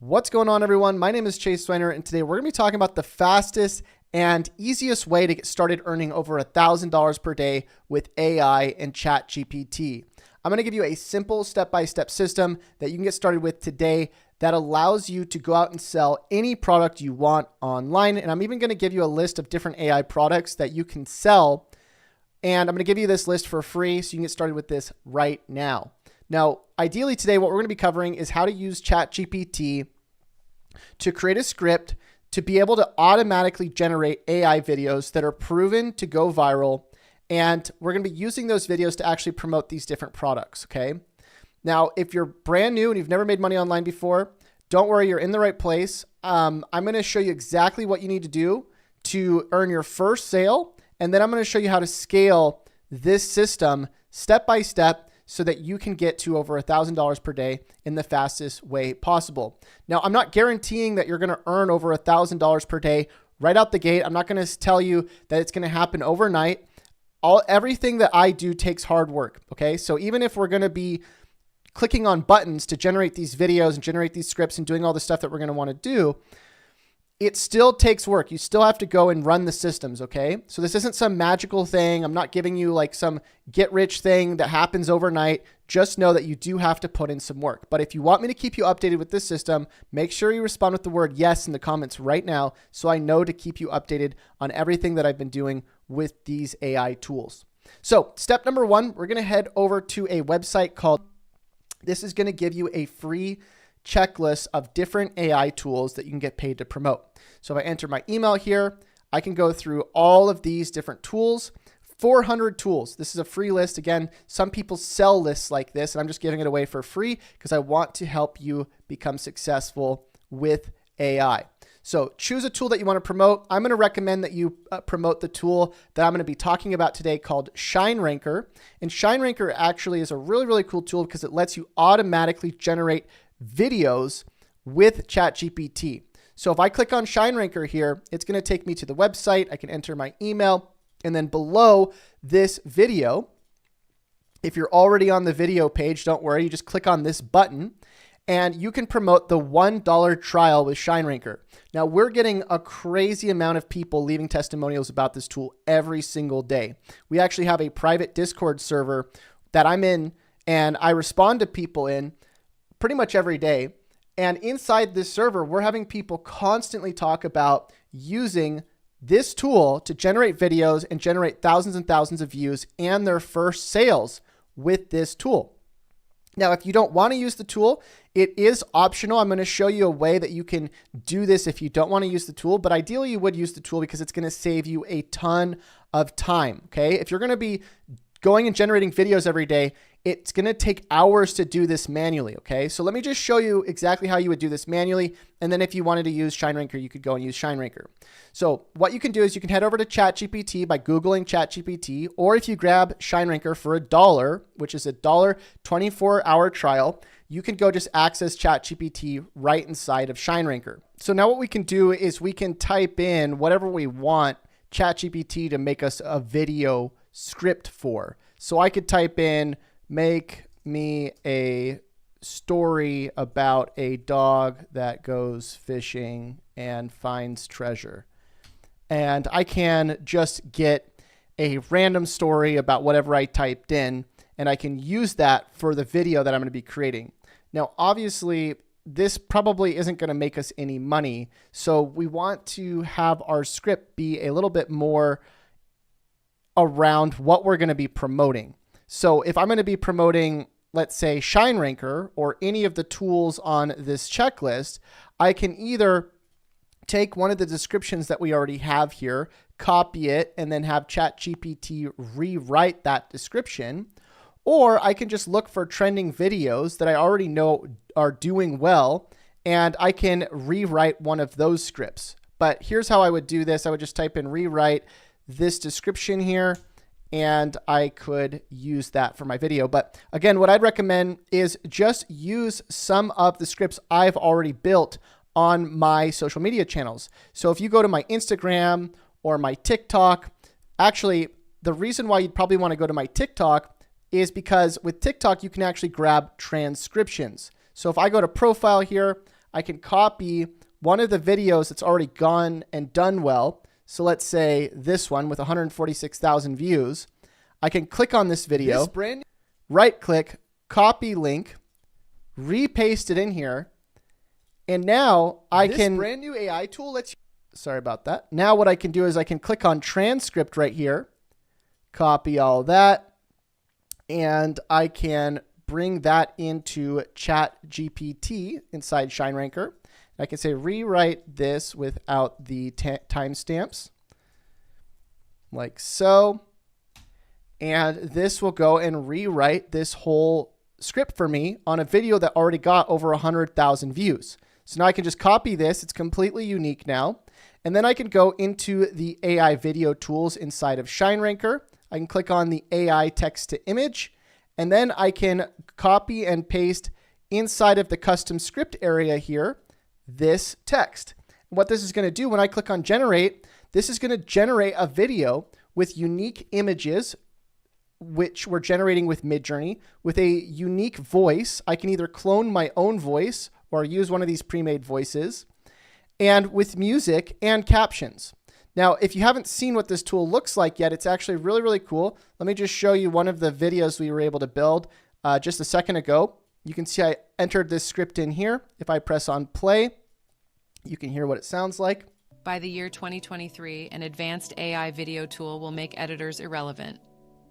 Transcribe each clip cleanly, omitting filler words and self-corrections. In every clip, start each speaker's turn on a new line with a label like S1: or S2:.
S1: What's going on, everyone? My name is Chase Sweiner, and today we're going to be talking about the fastest and easiest way to get started earning over $1,000 per day with AI and Chat GPT. I'm going to give you a simple step-by-step system that you can get started with today that allows you to go out and sell any product you want online. And I'm even going to give you a list of different AI products that you can sell. And I'm going to give you this list for free so you can get started with this right now. Now, ideally today, what we're going to be covering is how to use ChatGPT to create a script to be able to automatically generate AI videos that are proven to go viral. And we're going to be using those videos to actually promote these different products, okay? Now, if you're brand new and you've never made money online before, don't worry, you're in the right place. I'm going to show you exactly what you need to do to earn your first sale. And then I'm going to show you how to scale this system step by step so that you can get to over $1,000 per day in the fastest way possible. Now, I'm not guaranteeing that you're going to earn over $1,000 per day right out the gate. I'm not going to tell you that it's going to happen overnight. Everything that I do takes hard work, okay? So even if we're going to be clicking on buttons to generate these videos and generate these scripts and doing all the stuff that we're going to want to do, it still takes work. You still have to go and run the systems, okay? So this isn't some magical thing. I'm not giving you like some get rich thing that happens overnight. Just know that you do have to put in some work. But if you want me to keep you updated with this system, make sure you respond with the word yes in the comments right now so I know to keep you updated on everything that I've been doing with these AI tools. So step number one, we're going to head over to a website called, this is going to give you a free checklist of different AI tools that you can get paid to promote. So if I enter my email here, I can go through all of these different tools, 400 tools. This is a free list. Again, some people sell lists like this, and I'm just giving it away for free because I want to help you become successful with AI. So choose a tool that you want to promote. I'm going to recommend that you promote the tool that I'm going to be talking about today called ShineRanker. And ShineRanker actually is a really, really cool tool because it lets you automatically generate videos with ChatGPT. So if I click on ShineRanker here, it's going to take me to the website. I can enter my email, and then below this video, if you're already on the video page, don't worry, you just click on this button and you can promote the $1 trial with ShineRanker. Now we're getting a crazy amount of people leaving testimonials about this tool every single day. We actually have a private Discord server that I'm in and I respond to people in pretty much every day. And inside this server, we're having people constantly talk about using this tool to generate videos and generate thousands and thousands of views and their first sales with this tool. Now, if you don't want to use the tool, it is optional. I'm going to show you a way that you can do this if you don't want to use the tool, but ideally you would use the tool because it's going to save you a ton of time, okay? If you're going to be going and generating videos every day, it's going to take hours to do this manually, okay? So let me just show you exactly how you would do this manually, and then if you wanted to use ShineRanker, you could go and use ShineRanker. So what you can do is you can head over to ChatGPT by Googling ChatGPT, or if you grab ShineRanker for $1, which is $1 24-hour trial, you can go just access ChatGPT right inside of ShineRanker. So now what we can do is we can type in whatever we want ChatGPT to make us a video script for. So I could type in, make me a story about a dog that goes fishing and finds treasure. And I can just get a random story about whatever I typed in, and I can use that for the video that I'm going to be creating. Now, obviously, this probably isn't going to make us any money. So we want to have our script be a little bit more around what we're going to be promoting. So if I'm going to be promoting, let's say, ShineRanker or any of the tools on this checklist, I can either take one of the descriptions that we already have here, copy it, and then have ChatGPT rewrite that description, or I can just look for trending videos that I already know are doing well, and I can rewrite one of those scripts. But here's how I would do this. I would just type in rewrite this description here, and I could use that for my video. But again, what I'd recommend is just use some of the scripts I've already built on my social media channels. So if you go to my Instagram or my TikTok, actually, the reason why you'd probably want to go to my TikTok is because with TikTok, you can actually grab transcriptions. So if I go to profile here, I can copy one of the videos that's already gone and done well. So let's say this one with 146,000 views. I can click on this video, right click, copy link, repaste it in here. And now this brand new AI tool lets you, sorry about that. Now what I can do is I can click on transcript right here, copy all that, and I can bring that into ChatGPT inside ShineRanker. I can say rewrite this without the timestamps, like so. And this will go and rewrite this whole script for me on a video that already got over 100,000 views. So now I can just copy this. It's completely unique now. And then I can go into the AI video tools inside of ShineRanker. I can click on the AI text to image, and then I can copy and paste inside of the custom script area here, this text. What this is going to do when I click on generate, this is going to generate a video with unique images, which we're generating with Midjourney, with a unique voice. I can either clone my own voice or use one of these pre-made voices, and with music and captions. Now, if you haven't seen what this tool looks like yet, it's actually really, really cool. Let me just show you one of the videos we were able to build just a second ago. You can see I entered this script in here. If I press on play, you can hear what it sounds like.
S2: By the year 2023, an advanced AI video tool will make editors irrelevant.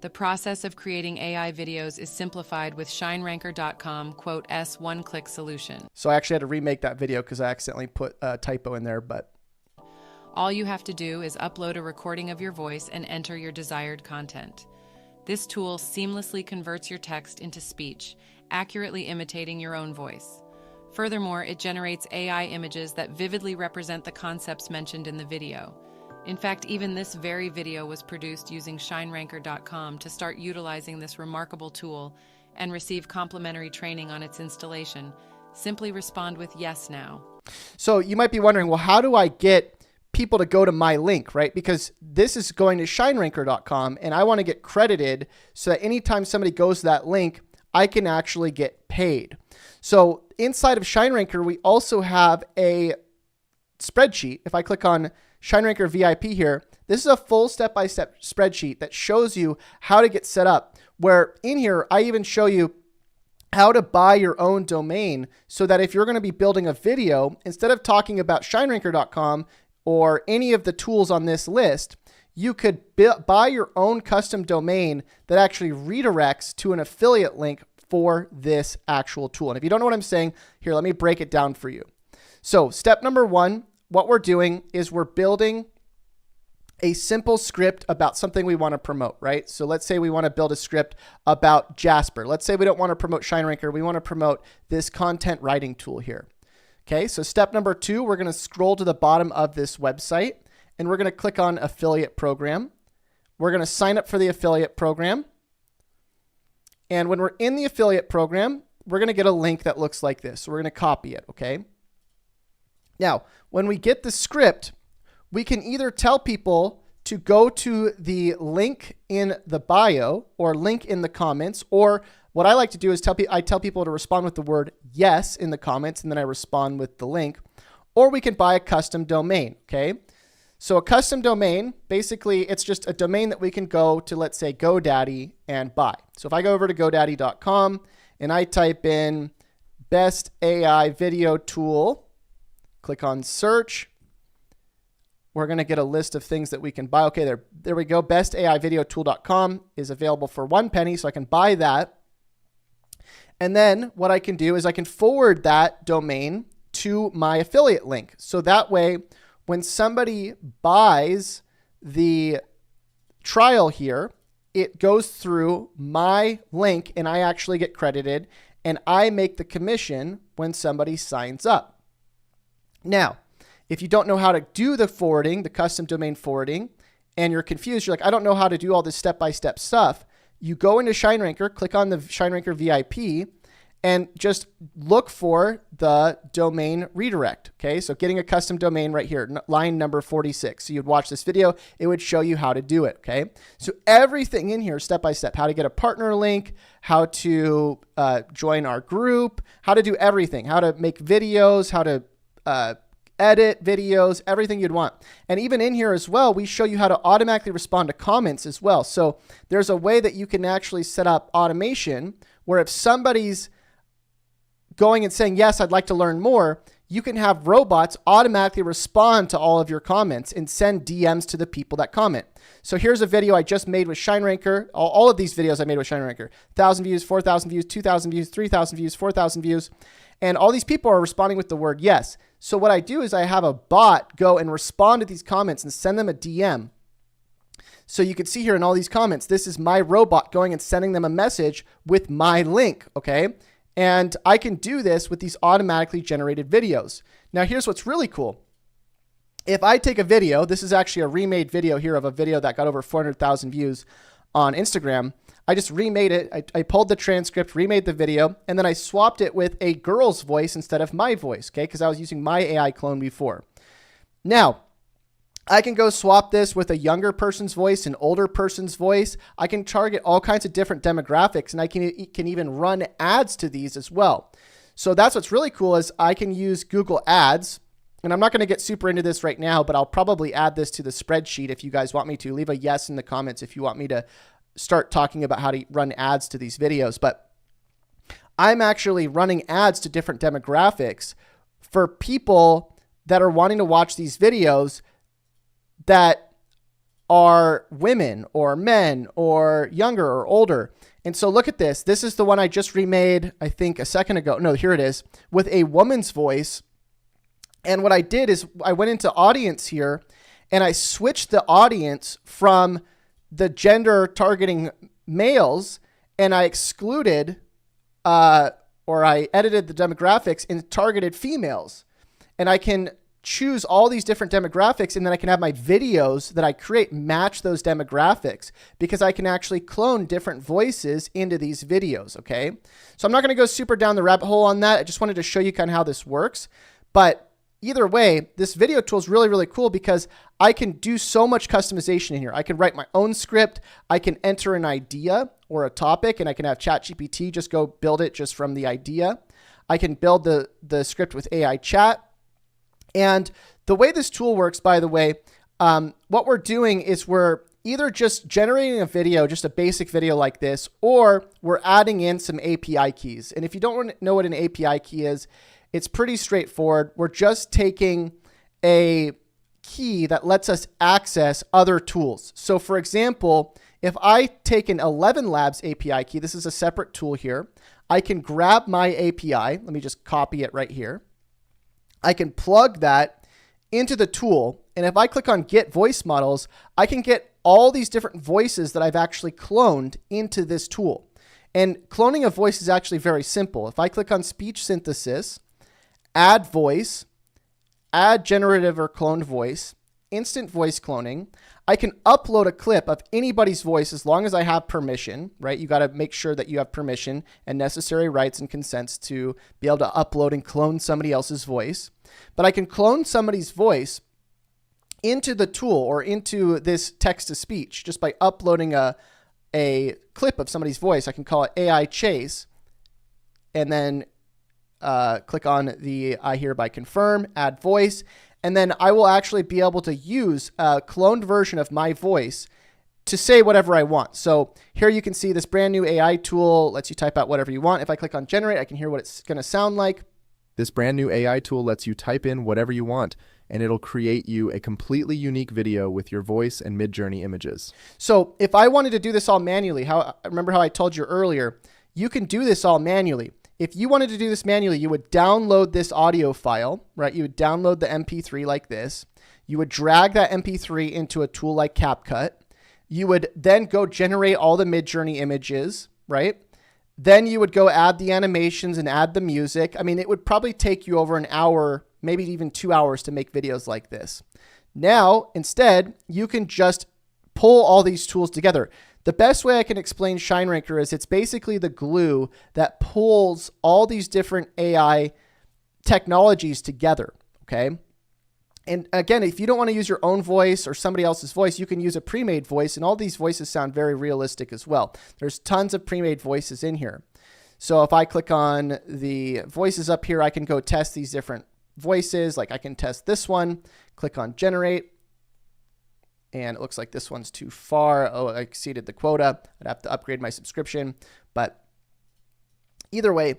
S2: The process of creating AI videos is simplified with ShineRanker.com *S one-click solution.
S1: So I actually had to remake that video because I accidentally put a typo in there, but
S2: all you have to do is upload a recording of your voice and enter your desired content. This tool seamlessly converts your text into speech, accurately imitating your own voice. Furthermore, it generates AI images that vividly represent the concepts mentioned in the video. In fact, even this very video was produced using ShineRanker.com to start utilizing this remarkable tool and receive complimentary training on its installation. Simply respond with yes now.
S1: So you might be wondering, well, how do I get people to go to my link, right? Because this is going to ShineRanker.com and I want to get credited so that anytime somebody goes to that link, I can actually get paid. So inside of ShineRanker, we also have a spreadsheet. If I click on ShineRanker VIP here, this is a full step-by-step spreadsheet that shows you how to get set up, where in here, I even show you how to buy your own domain so that if you're going to be building a video, instead of talking about ShineRanker.com or any of the tools on this list, you could buy your own custom domain that actually redirects to an affiliate link for this actual tool. And if you don't know what I'm saying, here, let me break it down for you. So step number one, what we're doing is we're building a simple script about something we want to promote, right? So let's say we want to build a script about Jasper. Let's say we don't want to promote ShineRanker. We want to promote this content writing tool here. Okay, so step number two, we're going to scroll to the bottom of this website and we're going to click on affiliate program. We're going to sign up for the affiliate program. And when we're in the affiliate program, we're going to get a link that looks like this. So we're going to copy it, okay? Now, when we get the script, we can either tell people to go to the link in the bio or link in the comments, or what I like to do is I tell people to respond with the word yes in the comments, and then I respond with the link, or we can buy a custom domain, okay? So a custom domain, basically, it's just a domain that we can go to, let's say, GoDaddy and buy. So if I go over to GoDaddy.com and I type in best AI video tool, click on search, we're going to get a list of things that we can buy. Okay, there we go. BestAIVideoTool.com is available for 1 penny, so I can buy that. And then what I can do is I can forward that domain to my affiliate link. So that way, when somebody buys the trial here, it goes through my link and I actually get credited and I make the commission when somebody signs up. Now, if you don't know how to do the forwarding, the custom domain forwarding, and you're confused, you're like, I don't know how to do all this step-by-step stuff, you go into ShineRanker, click on the ShineRanker VIP, and just look for the domain redirect. Okay, so getting a custom domain right here, line number 46. So you'd watch this video, it would show you how to do it. Okay, so everything in here, step by step, how to get a partner link, how to join our group, how to do everything, how to make videos, how to edit videos, everything you'd want. And even in here as well, we show you how to automatically respond to comments as well. So there's a way that you can actually set up automation where if somebody's going and saying, yes, I'd like to learn more, you can have robots automatically respond to all of your comments and send DMs to the people that comment. So here's a video I just made with ShineRanker. All of these videos I made with ShineRanker. 1,000 views, 4,000 views, 2,000 views, 3,000 views, 4,000 views. And all these people are responding with the word yes. So what I do is I have a bot go and respond to these comments and send them a DM. So you can see here in all these comments, this is my robot going and sending them a message with my link, okay? And I can do this with these automatically generated videos. Now, here's what's really cool. If I take a video, this is actually a remade video here of a video that got over 400,000 views on Instagram. I just remade it. I pulled the transcript, remade the video, and then I swapped it with a girl's voice instead of my voice, okay? Because I was using my AI clone before. Now, I can go swap this with a younger person's voice, an older person's voice. I can target all kinds of different demographics, and I can even run ads to these as well. So that's what's really cool is I can use Google Ads, and I'm not going to get super into this right now, but I'll probably add this to the spreadsheet if you guys want me to. Leave a yes in the comments if you want me to start talking about how to run ads to these videos. But I'm actually running ads to different demographics for people that are wanting to watch these videos that are women or men or younger or older. And so look at this. This is the one I just remade, I think a second ago. No, here it is with a woman's voice. And what I did is I went into audience here and I switched the audience from the gender targeting males and I excluded or I edited the demographics and targeted females. And I can choose all these different demographics, and then I can have my videos that I create match those demographics because I can actually clone different voices into these videos, okay? So I'm not gonna go super down the rabbit hole on that. I just wanted to show you kind of how this works. But either way, this video tool is really, really cool because I can do so much customization in here. I can write my own script. I can enter an idea or a topic, and I can have ChatGPT just go build it just from the idea. I can build the script with AI chat. And the way this tool works, by the way, what we're doing is we're either just generating a video, just a basic video like this, or we're adding in some API keys. And if you don't know what an API key is, it's pretty straightforward. We're just taking a key that lets us access other tools. So for example, if I take an 11 Labs API key, this is a separate tool here, I can grab my API. Let me just copy it right here. I can plug that into the tool. And if I click on Get Voice Models, I can get all these different voices that I've actually cloned into this tool. And cloning a voice is actually very simple. If I click on Speech Synthesis, Add Voice, Add Generative or Cloned Voice, Instant Voice Cloning, I can upload a clip of anybody's voice as long as I have permission, right? You got to make sure that you have permission and necessary rights and consents to be able to upload and clone somebody else's voice. But I can clone somebody's voice into the tool or into this text-to-speech just by uploading a clip of somebody's voice. I can call it AI Chase and then click on the I hereby confirm, add voice, and then I will actually be able to use a cloned version of my voice to say whatever I want. So here you can see this brand new AI tool lets you type out whatever you want. If I click on generate, I can hear what it's going to sound like.
S3: This brand new AI tool lets you type in whatever you want, and it'll create you a completely unique video with your voice and Midjourney images.
S1: So if I wanted to do this all manually, remember how I told you earlier, you can do this all manually. If you wanted to do this manually, you would download this audio file, right? You would download the MP3 like this. You would drag that MP3 into a tool like CapCut. You would then go generate all the Midjourney images, right? Then you would go add the animations and add the music. I mean, it would probably take you over an hour, maybe even 2 hours to make videos like this. Now, instead, you can just pull all these tools together. The best way I can explain ShineRanker is it's basically the glue that pulls all these different AI technologies together, okay? And again, if you don't want to use your own voice or somebody else's voice, you can use a pre-made voice, and all these voices sound very realistic as well. There's tons of pre-made voices in here. So if I click on the voices up here, I can go test these different voices. Like I can test this one, click on generate, and it looks like this one's too far. Oh, I exceeded the quota. I'd have to upgrade my subscription. But either way,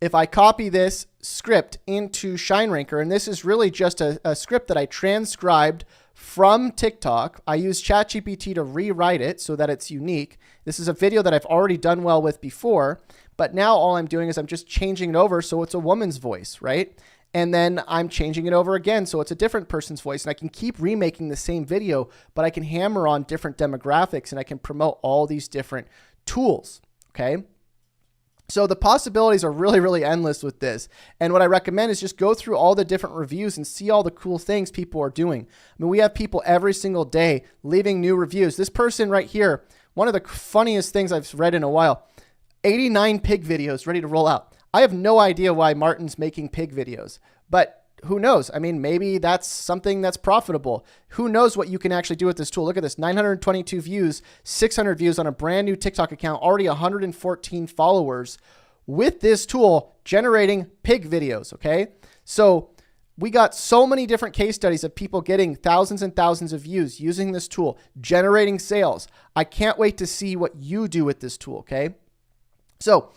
S1: if I copy this script into ShineRanker, and this is really just a script that I transcribed from TikTok. I use ChatGPT to rewrite it so that it's unique. This is a video that I've already done well with before, but now all I'm doing is I'm just changing it over so it's a woman's voice, right? And then I'm changing it over again so it's a different person's voice, and I can keep remaking the same video, but I can hammer on different demographics and I can promote all these different tools, okay? So the possibilities are really, really endless with this. And what I recommend is just go through all the different reviews and see all the cool things people are doing. I mean, we have people every single day leaving new reviews. This person right here, one of the funniest things I've read in a while, 89 pig videos ready to roll out. I have no idea why Martin's making pig videos, but who knows? I mean, maybe that's something that's profitable. Who knows what you can actually do with this tool? Look at this, 922 views, 600 views on a brand new TikTok account, already 114 followers with this tool generating pig videos, okay? So we got so many different case studies of people getting thousands and thousands of views using this tool, generating sales. I can't wait to see what you do with this tool, okay? So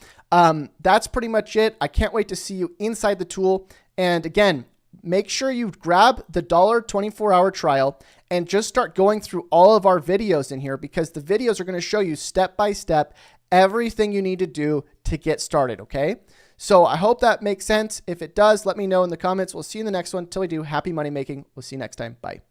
S1: that's pretty much it. I can't wait to see you inside the tool. And again, make sure you grab the $1 24-hour trial and just start going through all of our videos in here, because the videos are going to show you step by step everything you need to do to get started, okay? So I hope that makes sense. If it does, let me know in the comments. We'll see you in the next one. Till we do, happy money making. We'll see you next time. Bye.